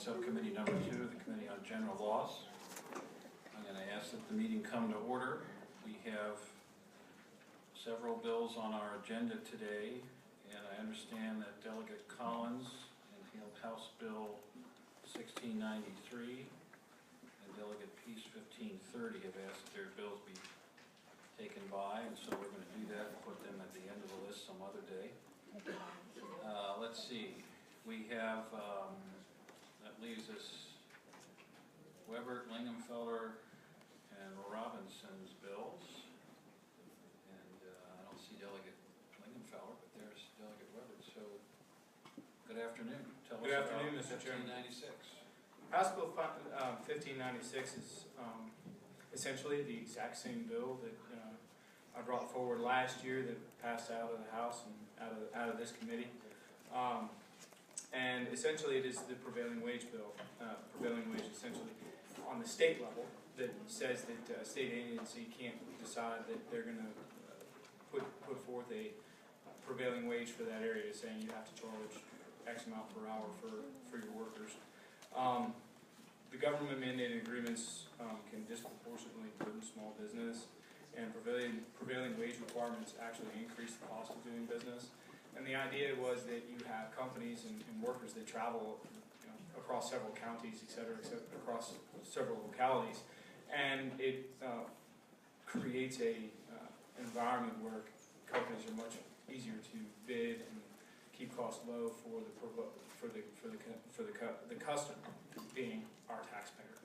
Subcommittee number 2, the Committee on General Laws. I'm going to ask that the meeting come to order. We have several bills on our agenda today, and I understand that Delegate Collins and House Bill 1693 and Delegate Peace 1530 have asked that their bills be taken by, and so we're going to do that and put them at the end of the list some other day. Let's see. We have, that leaves us Weber, Lingenfeller, and Robinson's bills. And I don't see Delegate Lingenfeller, but there's Delegate Weber. So, good afternoon. Tell Good us afternoon, about Mr. Chairman. 1596. House Bill 1596 is essentially the exact same bill that I brought forward last year that passed out of the House and out of this committee. And essentially it is the prevailing wage bill, prevailing wage essentially on the state level, that says that a state agency can't decide that they're going to put forth a prevailing wage for that area, saying you have to charge X amount per hour for your workers. The government mandated agreements can disproportionately burden small business, and prevailing wage requirements actually increase the cost of doing business. And the idea was that you have companies and workers that travel across several counties, et cetera, across several localities, and it creates a environment where companies are much easier to bid and keep costs low for the customer, being our taxpayer.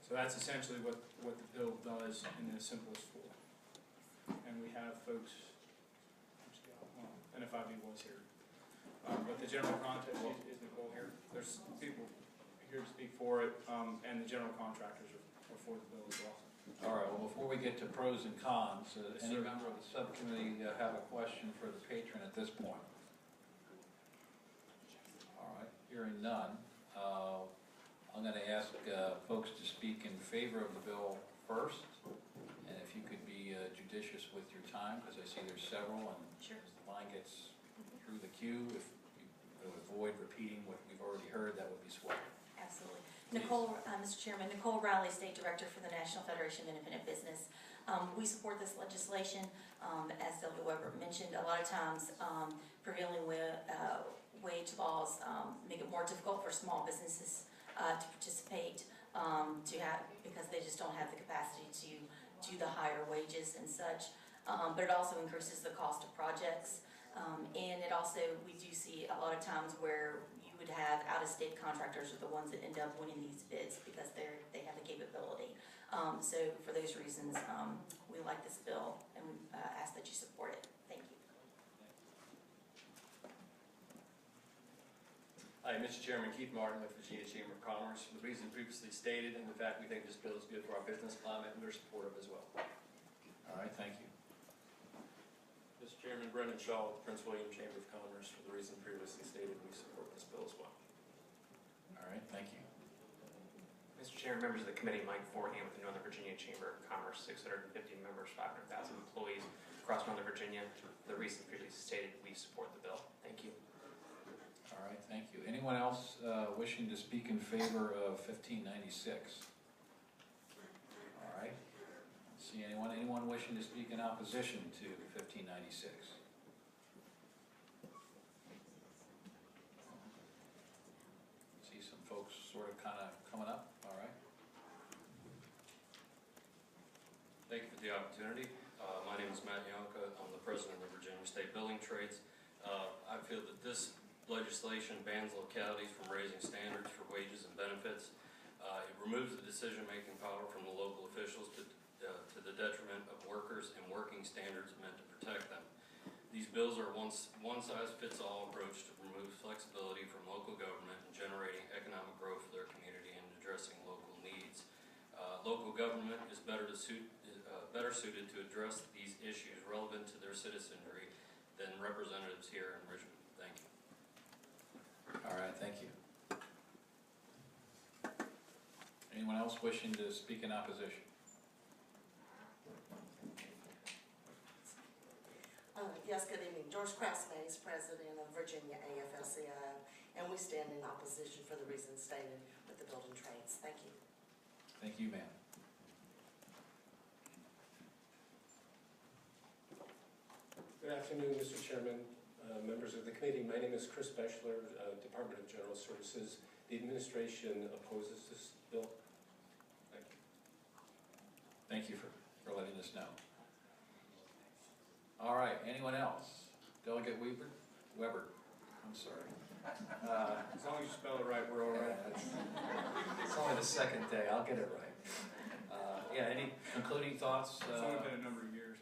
So that's essentially what the bill does in the simplest form. And we have folks, NFIB was here, but the general contractor is Nicole here. There's people here to speak for it, and the general contractors are for the bill as well. All right, well, before we get to pros and cons, Yes, any sir. member of the subcommittee have a question for the patron at this point? All right, hearing none, I'm going to ask folks to speak in favor of the bill first, and if you could be judicious with your time, because I see there's several, and sure. as the line gets through the queue, if you would avoid repeating what we've already heard, that would be swell. Absolutely. Nicole, Mr. Chairman, Nicole Riley, State Director for the National Federation of Independent Business. We support this legislation. As Delegate Weber mentioned, a lot of times prevailing wage laws make it more difficult for small businesses to participate because they just don't have the capacity to do the higher wages and such. But it also increases the cost of projects. And it also, we do see a lot of times where you would have out-of-state contractors are the ones that end up winning these bids because they have the capability. So for those reasons, we like this bill and we ask that you support it. Thank you. Hi, Mr. Chairman, Keith Martin with Virginia Chamber of Commerce. For the reason previously stated, and the fact we think this bill is good for our business climate, and we're supportive as well. All right, thank you. Mr. Chairman, Brendan Shaw with the Prince William Chamber of Commerce. For the reason previously stated, we support this bill as well. All right, thank you. Mr. Chairman, members of the committee, Mike Forehand with the Northern Virginia Chamber of Commerce, 650 members, 500,000 employees across Northern Virginia. For the reason previously stated, we support the bill. Thank you. All right, thank you. Anyone else wishing to speak in favor of 1596? All right. See anyone? Anyone wishing to speak in opposition to 1596? See some folks sort of kind of coming up. All right. Thank you for the opportunity. My name is Matt Yonka. I'm the president of the Virginia State Building Trades. I feel that this legislation bans localities from raising standards for wages and benefits. It removes the decision-making power from the local officials to the detriment of workers and working standards meant to protect them. These bills are a one-size-fits-all approach to remove flexibility from local government and generating economic growth for their community and addressing local needs. Local government is better suited to address these issues relevant to their citizenry than representatives here in Richmond. Thank you. All right, thank you. Anyone else wishing to speak in opposition? Yes, good evening. George Craftsman is president of Virginia AFL-CIO, and we stand in opposition for the reasons stated with the building trades. Thank you. Thank you, ma'am. Good afternoon, Mr. Chairman, members of the committee. My name is Chris Bechler, Department of General Services. The administration opposes this bill. Thank you. Thank you for letting us know. All right, anyone else? Delegate Weber, I'm sorry. As long as you spell it right, we're all right. It's only the second day, I'll get it right. Yeah, any concluding thoughts? It's only been a number of years.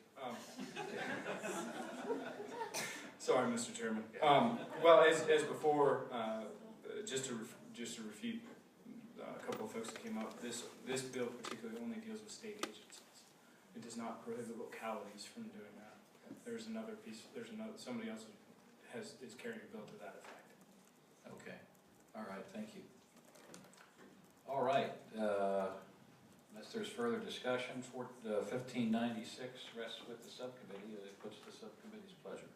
Sorry, Mr. Chairman. Well, as before, just to refute a couple of folks that came up, this bill particularly only deals with state agencies. It does not prohibit localities from doing that. There's another piece. Somebody else is carrying a bill to that effect. Okay. All right, thank you. All right. Unless there's further discussion, 1596 rests with the subcommittee. It puts the subcommittee's pleasure.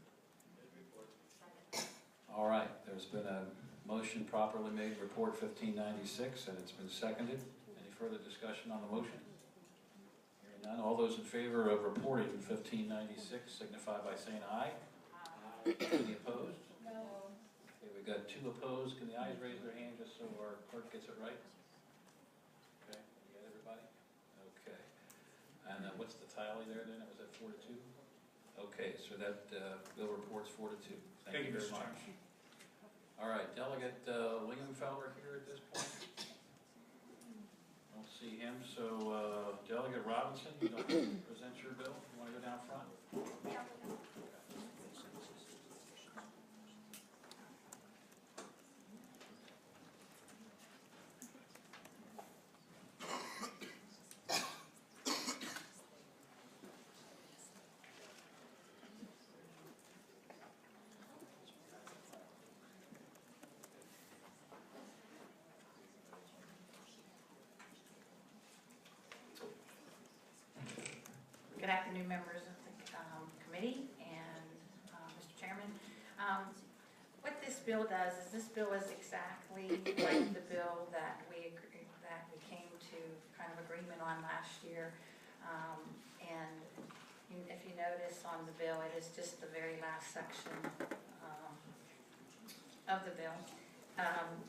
All right, there's been a motion properly made, report 1596, and it's been seconded. Any further discussion on the motion? Hearing none, all those in favor of reporting 1596 signify by saying aye. Aye. Any opposed? No. Okay, we've got 2 opposed. Can the ayes raise their hand just so our clerk gets it right? Okay, you got everybody? Okay. And what's the tally there then? Was that 4-2? Okay, so that bill reports 4-2. Thank you very Mr. much. Chairman. All right, Delegate Lingenfelder here at this point. Don't see him, so Delegate Robinson, you don't present your bill? You want to go down front? Good afternoon, members of the committee and Mr. Chairman. What this bill does is this bill is exactly like the bill that we came to kind of agreement on last year. And if you notice on the bill, it is just the very last section of the bill.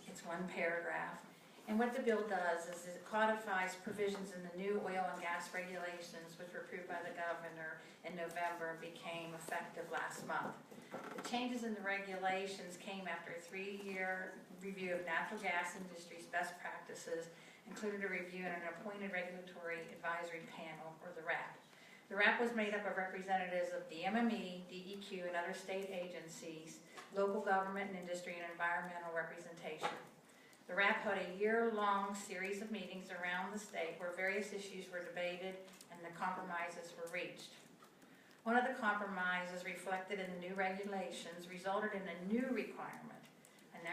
It's one paragraph. And what the bill does is it codifies provisions in the new oil and gas regulations which were approved by the governor in November and became effective last month. The changes in the regulations came after a 3-year review of natural gas industry's best practices, included a review and an appointed regulatory advisory panel, or the RAP. The RAP was made up of representatives of the MME, DEQ, and other state agencies, local government and industry, and environmental representation. The RAP held a year-long series of meetings around the state where various issues were debated and the compromises were reached. One of the compromises reflected in the new regulations resulted in a new requirement, and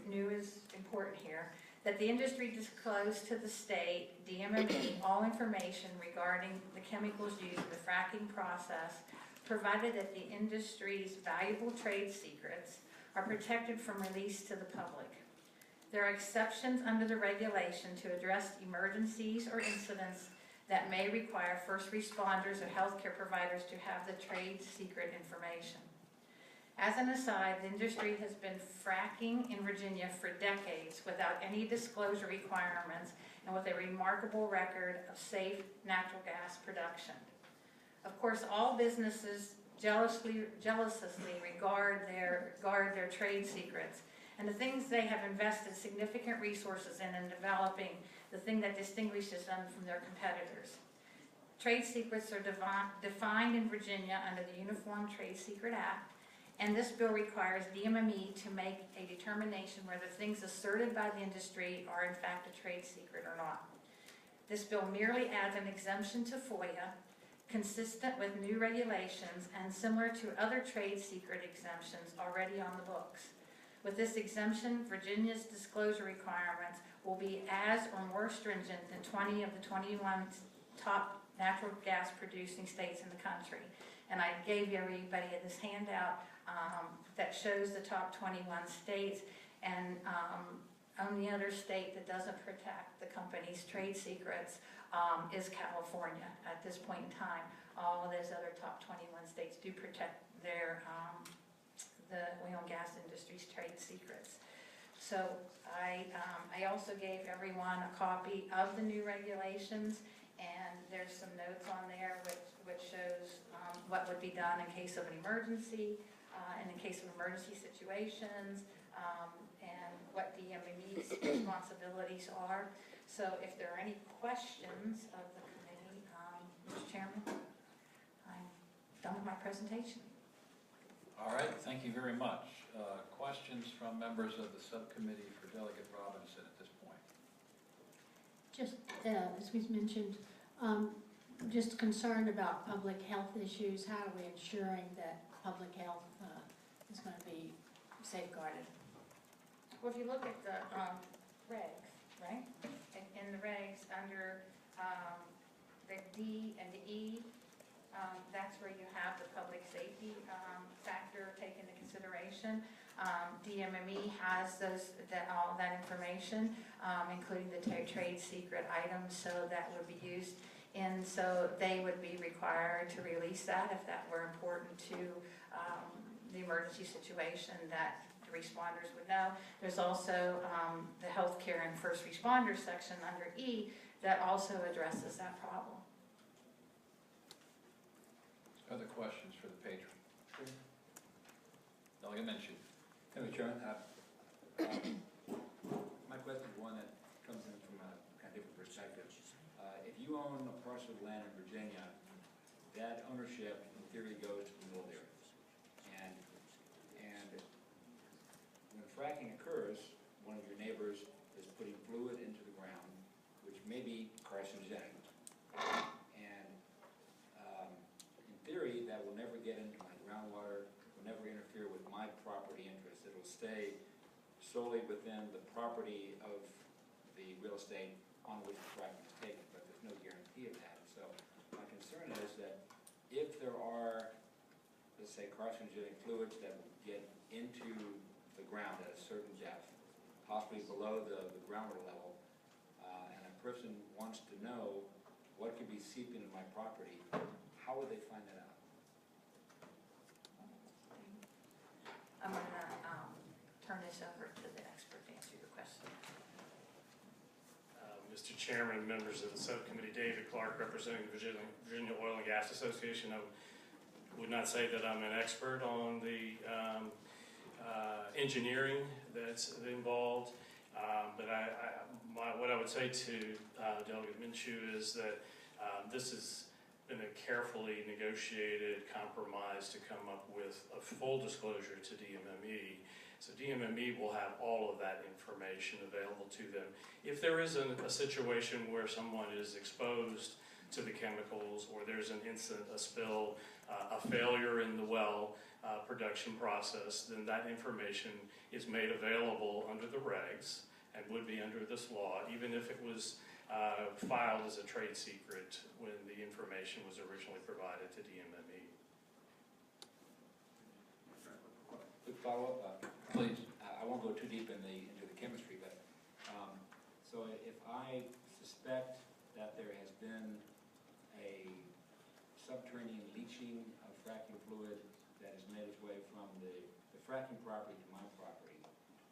new is important here, that the industry disclose to the state, DMME, all information regarding the chemicals used in the fracking process, provided that the industry's valuable trade secrets are protected from release to the public. There are exceptions under the regulation to address emergencies or incidents that may require first responders or healthcare providers to have the trade secret information. As an aside, the industry has been fracking in Virginia for decades without any disclosure requirements and with a remarkable record of safe natural gas production. Of course, all businesses jealously regard their trade secrets and the things they have invested significant resources in developing, the thing that distinguishes them from their competitors. Trade secrets are defined in Virginia under the Uniform Trade Secret Act, and this bill requires DMME to make a determination whether things asserted by the industry are in fact a trade secret or not. This bill merely adds an exemption to FOIA, consistent with new regulations and similar to other trade secret exemptions already on the books. With this exemption, Virginia's disclosure requirements will be as or more stringent than 20 of the 21 top natural gas producing states in the country. And I gave everybody this handout that shows the top 21 states, And only other state that doesn't protect the company's trade secrets is California at this point in time. All of those other top 21 states do protect their, the oil and gas industry's trade secrets. So I also gave everyone a copy of the new regulations, and there's some notes on there which shows what would be done in case of an emergency, and in case of emergency situations, and what DMME's responsibilities are. So if there are any questions of the committee, Mr. Chairman, I'm done with my presentation. All right, thank you very much. Questions from members of the subcommittee for Delegate Robinson at this point? Just, as was mentioned, just concerned about public health issues. How are we ensuring that public health is going to be safeguarded? Well, if you look at the regs, right? In the regs under the D and the E, that's where you have the public safety factor taken into consideration. DMME has all that information, including the trade secret items, so that would be used. And so they would be required to release that if that were important to the emergency situation that the responders would know. There's also the healthcare and first responders section under E that also addresses that problem. Other questions for the patron? Delegate Minshew. Thank you, Chairman. My question is one that comes in from a kind of different perspective. If you own a parcel of land in Virginia, that ownership, in theory, goes to the military. And when fracking occurs, one of your neighbors is putting fluid into the ground, which may be carcinogenic. And in theory, that will never get into my groundwater, will never interfere with my property interests. It will stay solely within the property of the real estate on which the fracking is taken, but there's no guarantee of that. So my concern is that if there are, let's say, carcinogenic fluids that will get into the ground at a certain depth, possibly below the groundwater level, and a person wants to know what could be seeping into my property, how would they find that out? I'm going to turn this over to the expert to answer your question. Mr. Chairman, members of the subcommittee, David Clark, representing the Virginia Oil and Gas Association. I would not say that I'm an expert on the engineering that's involved, but what I would say to Delegate Minshew is that this has been a carefully negotiated compromise to come up with a full disclosure to DMME. So DMME will have all of that information available to them. If there is a situation where someone is exposed to the chemicals, or there's an incident, a spill, a failure in the well production process, then that information is made available under the regs and would be under this law, even if it was filed as a trade secret when the information was originally provided to DMME. Quick follow-up. Please. I won't go too deep into the chemistry, but so if I suspect that there has been a subterranean leaching of fracking fluid that has made its way from the fracking property to my property,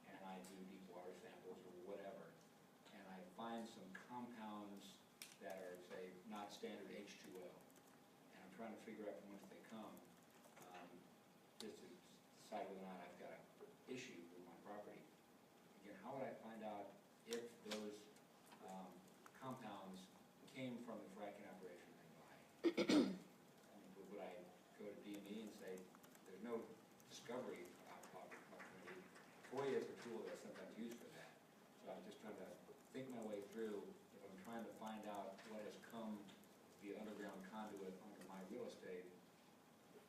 and I do deep water samples or whatever, and I find some compounds that are, say, not standard H2O, and I'm trying to figure out from whence they come, just to decide whether or not I've got an issue with my property. Again, how would I find out if those compounds came from the fracking operation I buy? I mean, would I go to DME and say, there's no discovery opportunity? FOIA is a tool that's sometimes used for that. So I'm just trying to think my way through, if I'm trying to find out what has come via underground conduit onto my real estate,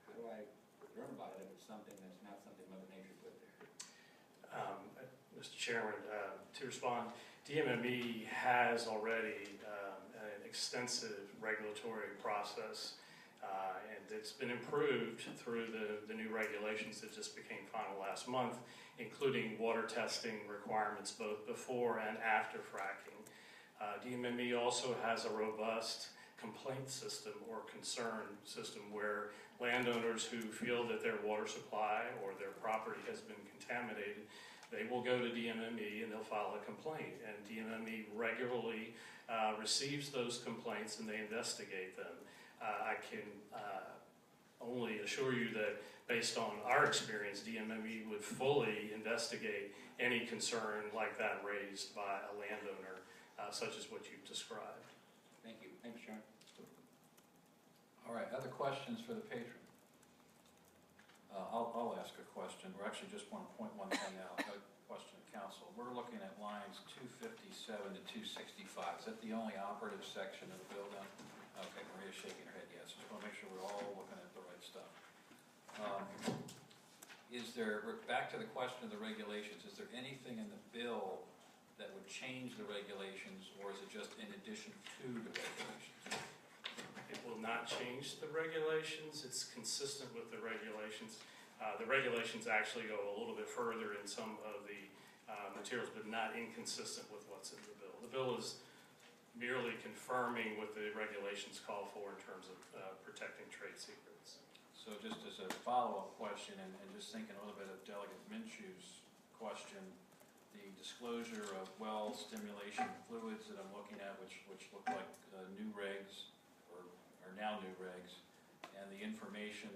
how do I learn about it if it's something that's not something Mother Nature put there? Mr. Chairman, to respond, DMME has already an extensive regulatory process And it's been improved through the new regulations that just became final last month, including water testing requirements both before and after fracking. DMME also has a robust complaint system or concern system where landowners who feel that their water supply or their property has been contaminated, they will go to DMME and they'll file a complaint. And DMME regularly receives those complaints and they investigate them. I can only assure you that based on our experience, DMME would fully investigate any concern like that raised by a landowner, such as what you've described. Thank you. Thanks, Chairman. All right, other questions for the patron? I'll ask a question, or actually just want to point one thing out, a question to council. We're looking at lines 257 to 265. Is that the only operative section of the bill then? Okay, Maria's shaking her head yes. Just want to make sure we're all looking at the right stuff. Back to the question of the regulations, is there anything in the bill that would change the regulations, or is it just in addition to the regulations? It will not change the regulations. It's consistent with the regulations. The regulations actually go a little bit further in some of the materials, but not inconsistent with what's in the bill. The bill is merely confirming what the regulations call for in terms of protecting trade secrets. So just as a follow-up question, and just thinking a little bit of Delegate Minshew's question, the disclosure of well stimulation fluids that I'm looking at, which look like new regs, or are now new regs, and the information,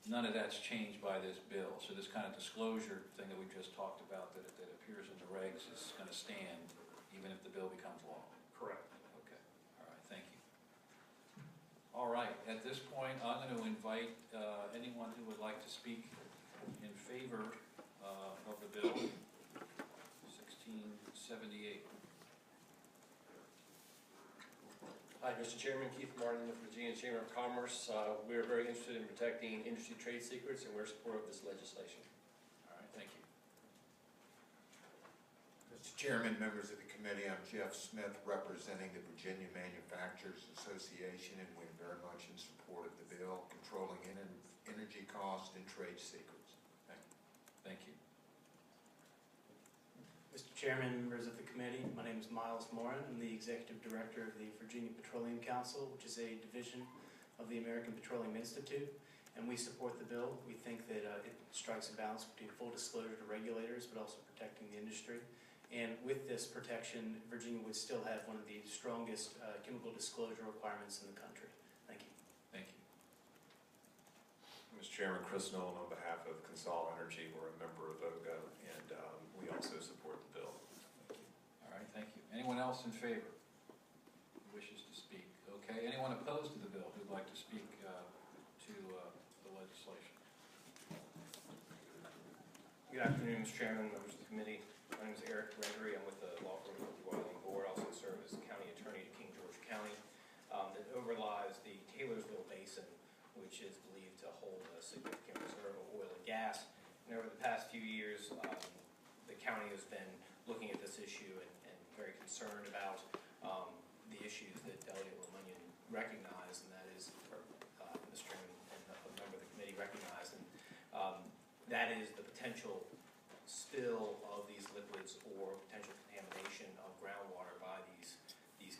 none of that's changed by this bill. So this kind of disclosure thing that we just talked about that appears in the regs is going to stand even if the bill becomes law. Correct. Okay. All right. Thank you. All right. At this point, I'm going to invite anyone who would like to speak in favor of the bill 1678. Hi, Mr. Chairman, Keith Martin of the Virginia Chamber of Commerce. We are very interested in protecting industry trade secrets, and we're supportive of this legislation. All right, thank you. Mr. Chairman, members of the committee, I'm Jeff Smith, representing the Virginia Manufacturers Association, and we're very much in support of the bill controlling energy costs and trade secrets. Thank you. Mr. Chairman, members of the committee, my name is Miles Morin. I'm the Executive Director of the Virginia Petroleum Council, which is a division of the American Petroleum Institute, and we support the bill. We think that it strikes a balance between full disclosure to regulators, but also protecting the industry. And with this protection, Virginia would still have one of the strongest chemical disclosure requirements in the country. Thank you. Thank you. Mr. Chairman, Chris Nolan on behalf of Consol Energy. We're a member of OGA, and we also support the bill. All right, thank you. Anyone else in favor who wishes to speak? Okay, anyone opposed to the bill who'd like to speak to the legislation? Good afternoon, Mr. Chairman, members of the committee. My name is Eric Gregory. I'm with the law firm of the Wyoming Board. I also serve as county attorney to King George County that overlies the Taylorsville Basin, which is believed to hold a significant reserve of oil and gas. And over the past few years, the county has been looking at this issue and very concerned about the issues that Delegate Lemunion recognized, and that is, or Mr. Chairman and a member of the committee recognized, and that is the potential spill of these liquids or potential contamination of groundwater by these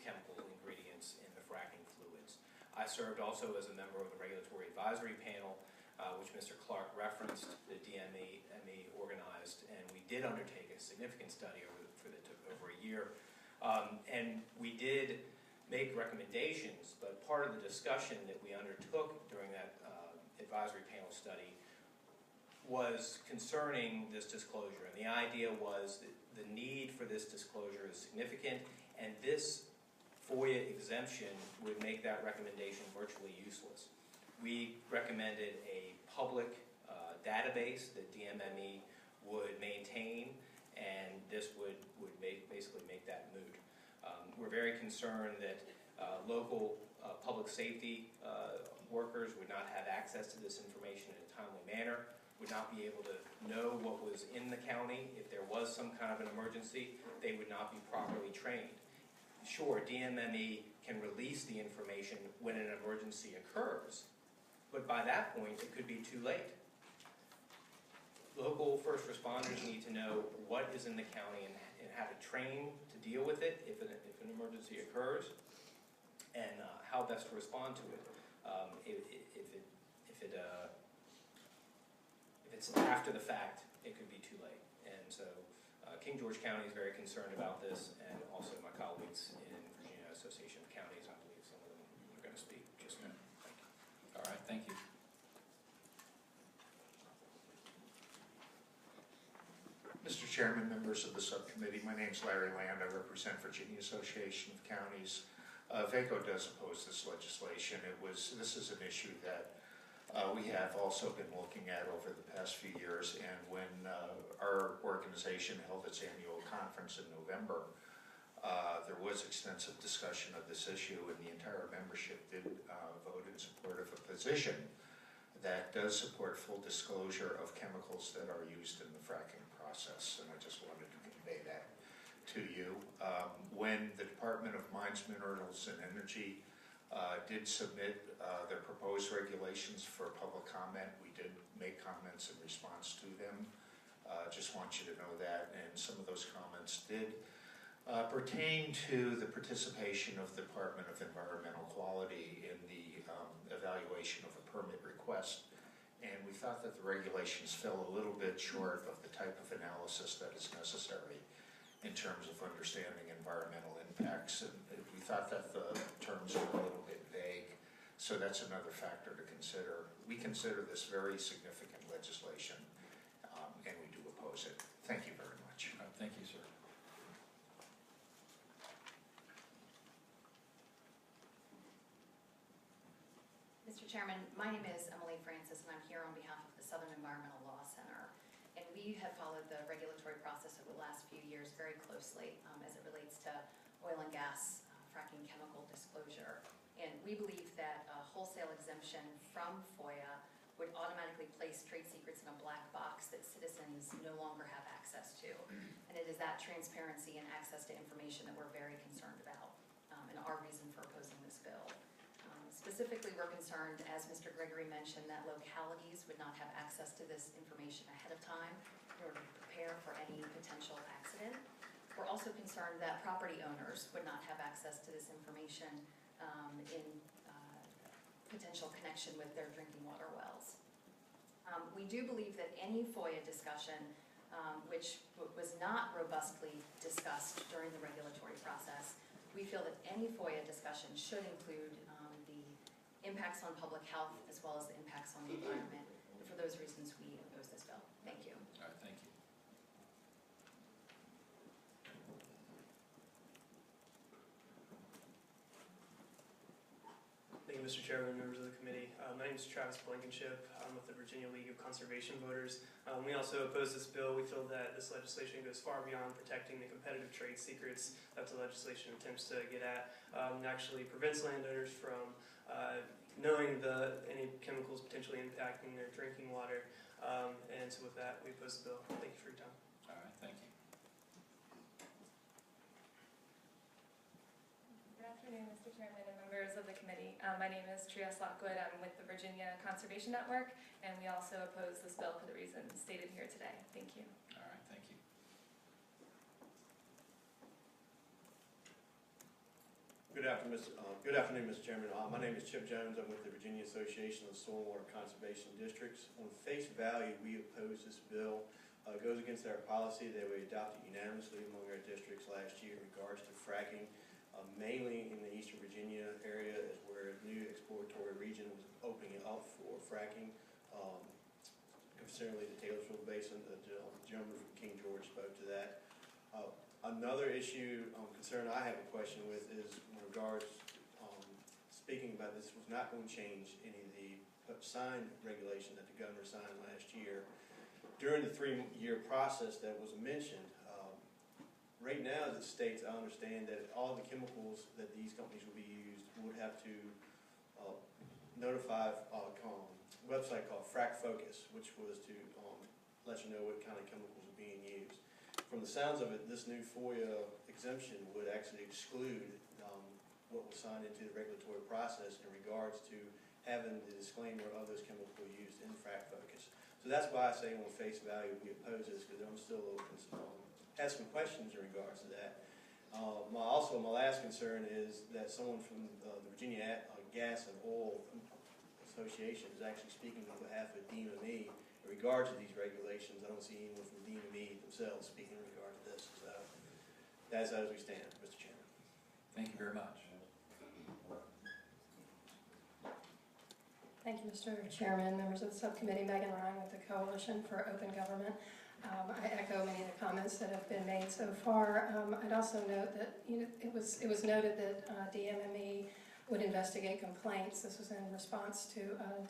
chemical ingredients in the fracking fluids. I served also as a member of the Regulatory Advisory Panel, which Mr. Clark referenced, the DME organized, and we did undertake a significant study that took over a year. And we did make recommendations, but part of the discussion that we undertook during that advisory panel study was concerning this disclosure. And the idea was that the need for this disclosure is significant, and this FOIA exemption would make that recommendation virtually useless. We recommended a public database that DMME would maintain, and this would basically make that moot. We're very concerned that local public safety workers would not have access to this information in a timely manner, would not be able to know what was in the county. If there was some kind of an emergency, they would not be properly trained. Sure, DMME can release the information when an emergency occurs, But by that point, it could be too late. Local first responders need to know what is in the county and how to train to deal with it if an emergency occurs, and how best to respond to it. If it's after the fact, it could be too late. And so King George County is very concerned about this, and also my colleagues in Virginia Association of Counties, I believe some of them are going to speak just now. Thank you. All right, thank you. Mr. Chairman, members of the subcommittee, my name's Larry Land. I represent Virginia Association of Counties. VACO does oppose this legislation. This is an issue that we have also been looking at over the past few years, and when our organization held its annual conference in November, there was extensive discussion of this issue, and the entire membership did vote in support of a position that does support full disclosure of chemicals that are used in the fracking process, and I just wanted to convey that to you. When the Department of Mines, Minerals, and Energy did submit their proposed regulations for public comment, we did make comments in response to them. Just want you to know that, and some of those comments did pertain to the participation of the Department of Environmental Quality in the evaluation of a permit request, and we thought that the regulations fell a little bit short of the type of analysis that is necessary in terms of understanding environmental impacts, and we thought that the terms were a little bit vague, so that's another factor to consider. We consider this very significant legislation, and we do oppose it. Thank you very much. Thank you, sir. Mr. Chairman, my name is Emily Francis, and I'm here on behalf of the Southern Environmental Law Center. And we have followed the regulatory process over the last few years very closely as it relates to oil and gas fracking chemical disclosure. And we believe that a wholesale exemption from FOIA would automatically place trade secrets in a black box that citizens no longer have access to. And it is that transparency and access to information that we're very concerned about, and our reason for opposing this bill. Specifically, we're concerned, as Mr. Gregory mentioned, that localities would not have access to this information ahead of time in order to prepare for any potential accident. We're also concerned that property owners would not have access to this information in potential connection with their drinking water wells. We do believe that any FOIA discussion, which was not robustly discussed during the regulatory process, we feel that any FOIA discussion should include the impacts on public health as well as the impacts on the environment. And for those reasons, we oppose this bill. Thank you. All right, thank you. Thank you, Mr. Chairman, members of the committee. My name is Travis Blankenship. I'm with the Virginia League of Conservation Voters. We also oppose this bill. We feel that this legislation goes far beyond protecting the competitive trade secrets that the legislation attempts to get at. It actually prevents landowners from knowing any chemicals potentially impacting their drinking water. And so with that, we oppose the bill. Thank you for your time. All right, thank you. Good afternoon, Mr. Chairman and members of the committee. My name is Trias Lockwood. I'm with the Virginia Conservation Network, and we also oppose this bill for the reasons stated here today. Thank you. All right, thank you. Good afternoon, Mr. Chairman. My name is Chip Jones. I'm with the Virginia Association of Stormwater Conservation Districts. On face value, we oppose this bill. It goes against our policy that we adopted unanimously among our districts last year in regards to fracking. Mainly in the Eastern Virginia area is where a new exploratory region was opening up for fracking. Considerably the Taylorsville Basin, the gentleman from King George spoke to that. Another issue, concern I have a question with is in regards, speaking about this was not going to change any of the sign regulation that the governor signed last year. During the 3-year process that was mentioned, right now, as it states, I understand that all the chemicals that these companies will be used would have to notify a website called Frac Focus, which was to let you know what kind of chemicals are being used. From the sounds of it, this new FOIA exemption would actually exclude what was signed into the regulatory process in regards to having the disclaimer of those chemicals used in frac focus. So that's why I say on face value we oppose this, because I'm still a little have some questions in regards to that. My last concern is that someone from the Virginia Gas and Oil Association is actually speaking on behalf of DME in regards to these regulations. I don't see anyone from DME themselves speaking in regard to this. So that's as we stand, Mr. Chairman. Thank you very much. Thank you, Mr. Chairman, members of the subcommittee. Megan Ryan with the Coalition for Open Government. I echo many of the comments that have been made so far. I'd also note that it was noted that DMME would investigate complaints. This was in response to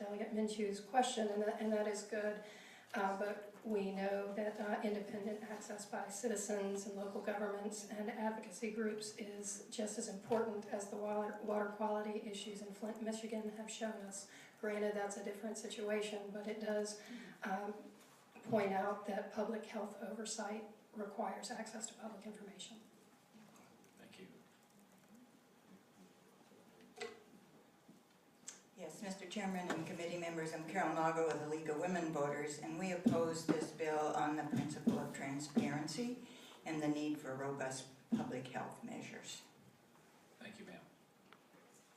Delegate Minshew's question, and that is good. But we know that independent access by citizens and local governments and advocacy groups is just as important as the water quality issues in Flint, Michigan have shown us. Granted, that's a different situation, but it does point out that public health oversight requires access to public information. Thank you. Yes, Mr. Chairman and committee members, I'm Carol Nago with the League of Women Voters, and we oppose this bill on the principle of transparency and the need for robust public health measures. Thank you, ma'am.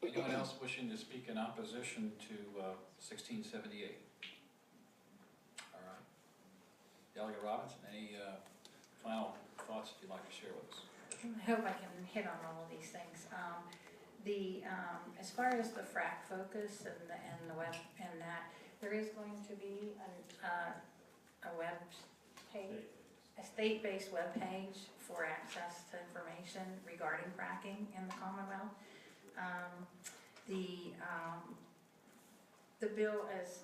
Anyone else wishing to speak in opposition to 1678? All right. Delegate Robinson, any final thoughts that you'd like to share with us? I hope I can hit on all of these things. As far as the frac focus and the web and that, there is going to be a web page, a state-based web page for access to information regarding fracking in the Commonwealth. The bill, as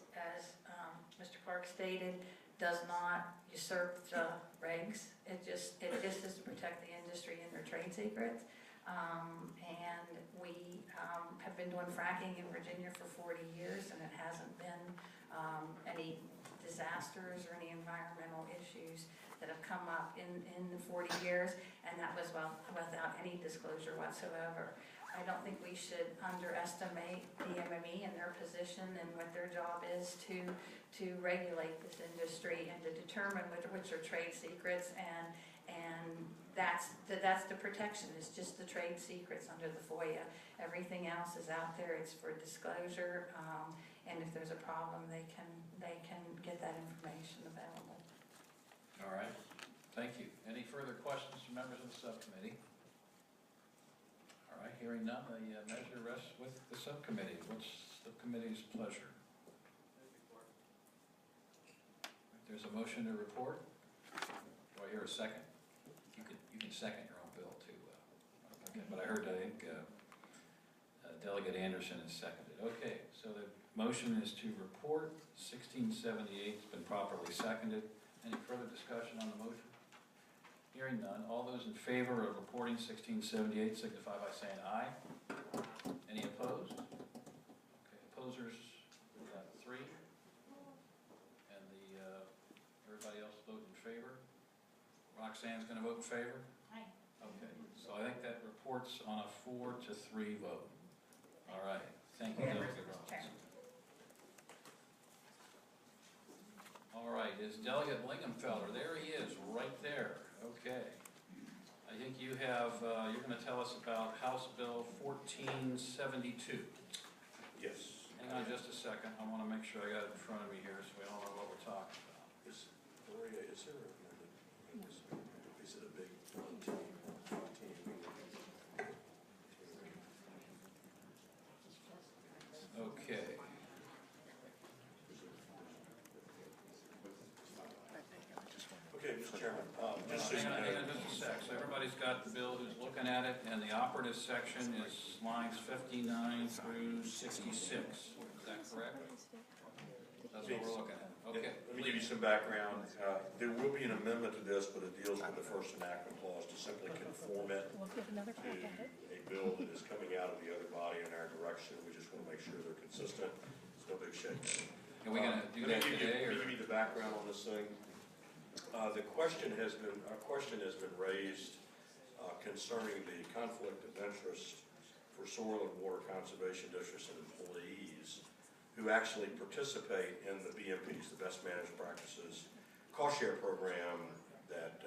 Mr. Clark stated, does not usurp the regs. It just is to protect the industry and their trade secrets. And we have been doing fracking in Virginia for 40 years, and it hasn't been any disasters or any environmental issues that have come up in the 40 years, and that was without any disclosure whatsoever. I don't think we should underestimate DMME and their position and what their job is to regulate this industry and to determine which are trade secrets, and that's the protection. It's just the trade secrets under the FOIA. Everything else is out there. It's for disclosure, and if there's a problem, they can get that information available. All right. Thank you. Any further questions from members of the subcommittee? All right. Hearing none, the measure rests with the subcommittee. What's the committee's pleasure? There's a motion to report. Do I hear a second? You can second your own bill too. Okay, but I think Delegate Anderson has seconded. Okay, so the motion is to report. 1678 has been properly seconded. Any further discussion on the motion? Hearing none. All those in favor of reporting 1678 signify by saying aye. Any opposed? Okay, opposers, we have 3. And everybody else vote in favor. Roxanne's going to vote in favor? Aye. Okay, so I think that reports on a 4-3 vote. All right, thank you, Delegate Robinson. All right, is Delegate Lingenfelder? There he is, right there. Okay. I think you have, you're going to tell us about House Bill 1472. Yes. Hang on just a second. I want to make sure I got it in front of me here so we all know what we're talking about. Gloria, is there a, is it a big team? Okay. Okay, Mr. Chairman. Hang on just a sec. So everybody's got the bill who's looking at it, and the operative section is lines 59 through 66. Is that correct? That's what we're looking at. Okay. Let me give you some background. There will be an amendment to this, but it deals with the first enactment clause to simply conform it to a bill that is coming out of the other body in our direction. We just want to make sure they're consistent. It's no big shake. Are we going to do that today? Let me give you the background on this thing. Our question has been raised concerning the conflict of interest for soil and water conservation districts and employees who actually participate in the BMPs, the Best Managed Practices cost share program that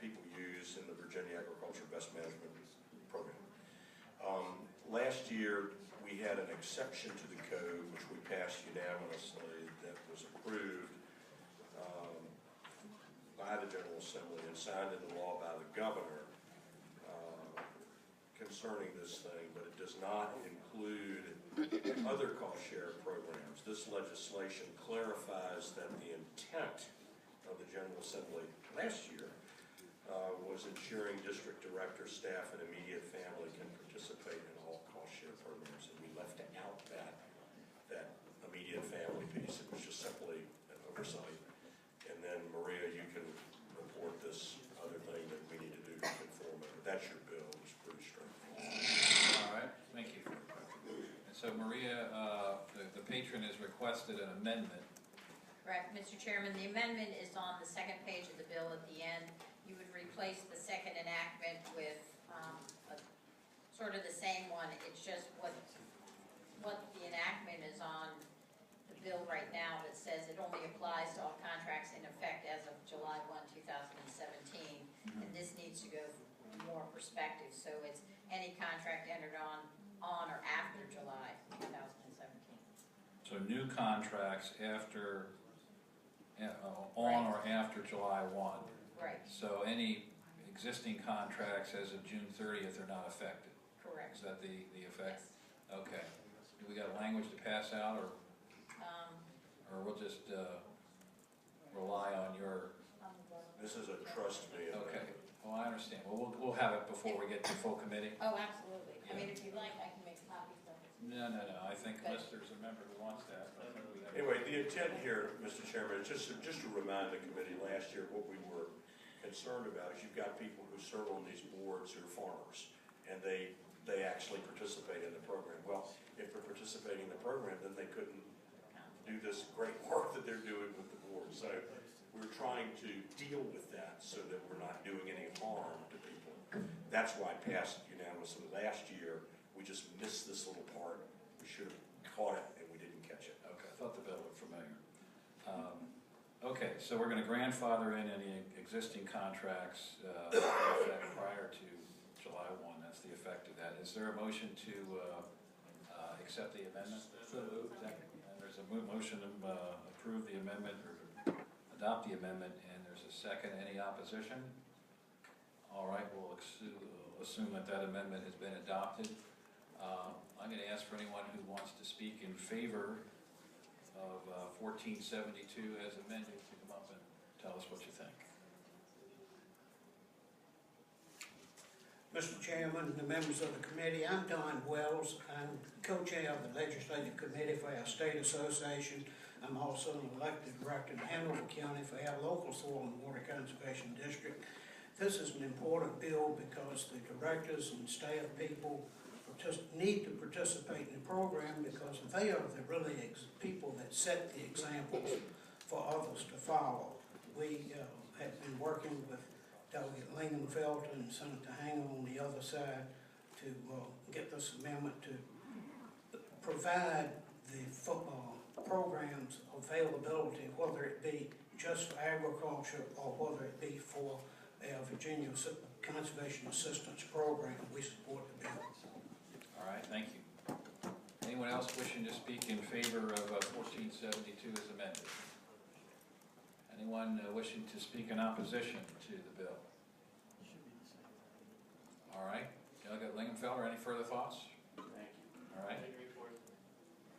people use in the Virginia Agriculture Best Management Program. Last year, we had an exception to the code, which we passed unanimously, that was approved by the General Assembly and signed into law by the governor concerning this thing, but it does not include other cost share programs. This legislation clarifies that the intent of the General Assembly last year was ensuring district director, staff, and immediate family can participate in all cost share programs, and we left out that immediate family piece. It was just simply an oversight. And then Maria, you can report this other thing that we need to do to conform it. But that's your bill. It's pretty straightforward. All right, thank you. And so Maria, the patron has requested an amendment. Correct, Mr. Chairman. The amendment is on the second page of the bill at the end. You would replace the second enactment with sort of the same one. It's just what the enactment is on the bill right now that says it only applies to all contracts in effect as of July 1, 2017. And this needs to go more perspective. So it's any contract entered on or after July 2017. So new contracts after, on or after July 1. Right. So any existing contracts as of June 30th are not affected? Correct. Is that the effect? Yes. Okay. Do we got language to pass out, or we'll just rely on your? This is a trust me. Okay. Well, I understand. Well, we'll have it before we get to full committee. Oh, absolutely. Yeah. I mean, if you like, I can make copies of it. No. I think unless there's a member who wants that. Anyway, the intent here, Mr. Chairman, is just to remind the committee last year what we were concerned about is you've got people who serve on these boards who are farmers, and they actually participate in the program. Well, if they're participating in the program, then they couldn't do this great work that they're doing with the board. So we're trying to deal with that so that we're not doing any harm to people. That's why I passed unanimously last year. We just missed this little part. We should have caught it, and we didn't catch it. Okay, I thought the bill looked familiar. Okay, so we're going to grandfather in any existing contracts prior to July 1. That's the effect of that. Is there a motion to accept the amendment? So moved. There's a motion to approve the amendment or adopt the amendment, and there's a second. Any opposition? All right, we'll assume that amendment has been adopted. I'm going to ask for anyone who wants to speak in favor of 1472 as amended to come up and tell us what you think. Mr. Chairman, the members of the committee, I'm Don Wells. I'm co-chair of the Legislative Committee for our state association. I'm also an elected director in Hanover County for our local soil and water conservation district. This is an important bill because the directors and staff people need to participate in the program because they are the people that set the examples for others to follow. We have been working with Delegate Lingenfelter and Senator Hanger on the other side to get this amendment to provide the football programs availability, whether it be just for agriculture or whether it be for our Virginia Conservation Assistance Program. We support the bill. All right, thank you. Anyone else wishing to speak in favor of 1472 as amended? Anyone wishing to speak in opposition to the bill? All right, Delegate Lingenfelter, any further thoughts? Thank you. All right.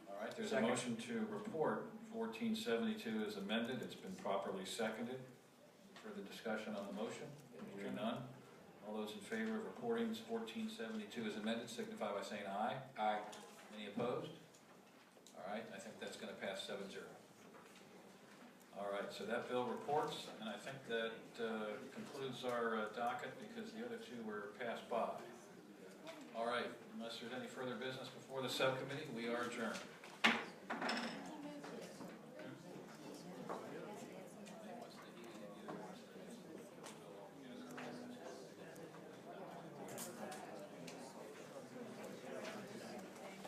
All right, there's a motion to report 1472 as amended. It's been properly seconded. Further discussion on the motion? Hearing none. All those in favor of reporting 1472 as amended signify by saying aye. Aye. Any opposed? All right, I think that's going to pass 7-0. All right, so that bill reports, and I think that concludes our docket because the other two were passed by. All right, unless there's any further business before the subcommittee, we are adjourned.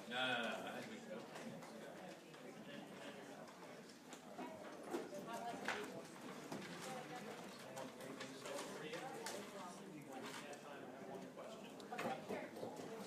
No.